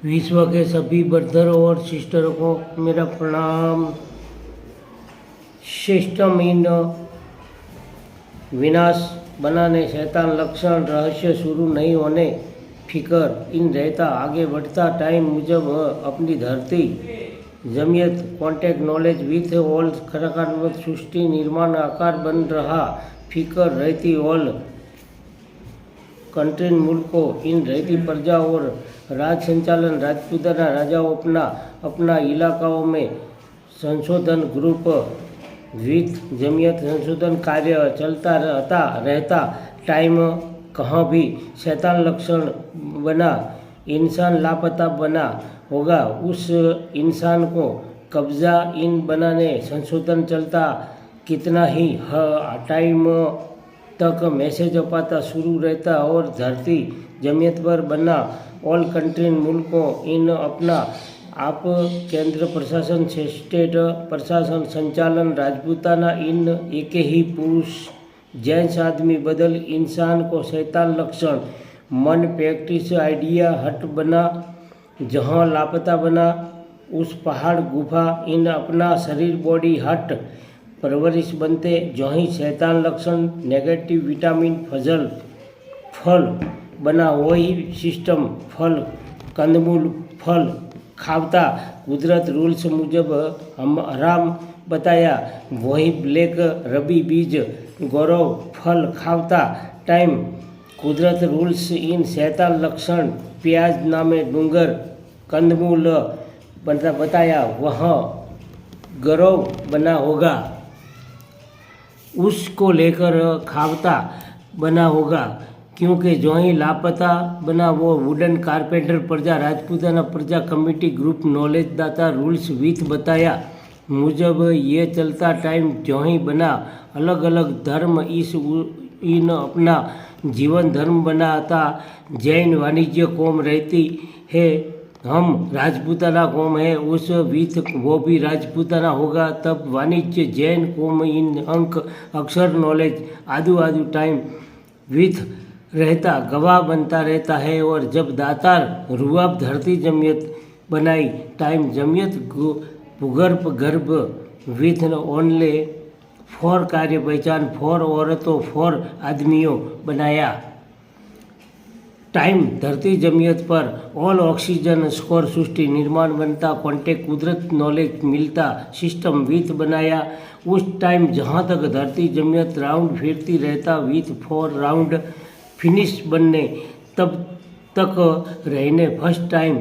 विश्व के सभी ब्रदरों और सिस्टरों को मेरा प्रणाम। सिस्टम इन विनाश बनाने शैतान लक्षण रहस्य शुरू नहीं होने फिकर इन रहता आगे बढ़ता टाइम मुजब अपनी धरती Jamiat contact knowledge with all खराकात्मक सृष्टि निर्माण आकार बन रहा फिकर रहती ऑल कंट्री मुल्कों इन रहती प्रजा और राज संचालन राजपूताना राजाओं अपना इलाकाओं में संशोधन ग्रुप विथ जमियत संशोधन कार्य चलता रहता टाइम कहाँ भी शैतान लक्षण बना इंसान लापता बना होगा उस इंसान को कब्जा इन बनाने संशोधन चलता कितना ही टाइम तक मैसेज अपाता शुरू रहता और धरती जमियत पर बना ऑल कंट्री मुल्कों इन अपना आप केंद्र प्रशासन स्टेट प्रशासन संचालन राजपूताना इन एक ही पुरुष जैंस आदमी बदल इंसान को शैतान लक्षण मन प्रैक्टिस आइडिया हट बना जहाँ लापता बना उस पहाड़ गुफा इन अपना शरीर बॉडी हट परवरिश बनते जहीं शैतान लक्षण नेगेटिव विटामिन फल बना वही सिस्टम फल कंदमूल फल खावता कुदरत रूल्स मुजब हम हराम बताया वही ब्लैक रबी बीज गौरव फल खावता टाइम कुदरत रूल्स इन शैतान लक्षण प्याज नामे डूंगर कंदमूल बताया वह गौरव बना होगा उसको लेकर खावता बना होगा क्योंकि जो ही लापता बना वो वुडन कारपेंटर प्रजा राजपूताना प्रजा कमेटी ग्रुप नॉलेज दाता रूल्स विथ बताया मुजब ये चलता टाइम जो ही बना अलग अलग धर्म इन अपना जीवन धर्म बनाता जैन वाणिज्य कौम रहती है हम राजपूताना कौम है उस विथ वो भी राजपूताना होगा तब वाणिज्य जैन कौम इन अंक अक्षर नॉलेज आदू टाइम विथ रहता गवाह बनता रहता है और जब दातार रुआब धरती जमियत बनाई टाइम जमियत भूगर्भ गर्भ विथ ओनली फॉर कार्य पहचान फॉर औरतों फॉर आदमियों बनाया टाइम धरती जमियत पर ऑल ऑक्सीजन स्कोर सृष्टि निर्माण बनता कॉन्टेक्ट कुदरत नॉलेज मिलता सिस्टम विथ बनाया उस टाइम जहाँ तक धरती जमियत राउंड फिरती रहता विथ फॉर राउंड फिनिश बनने तब तक रहने फर्स्ट टाइम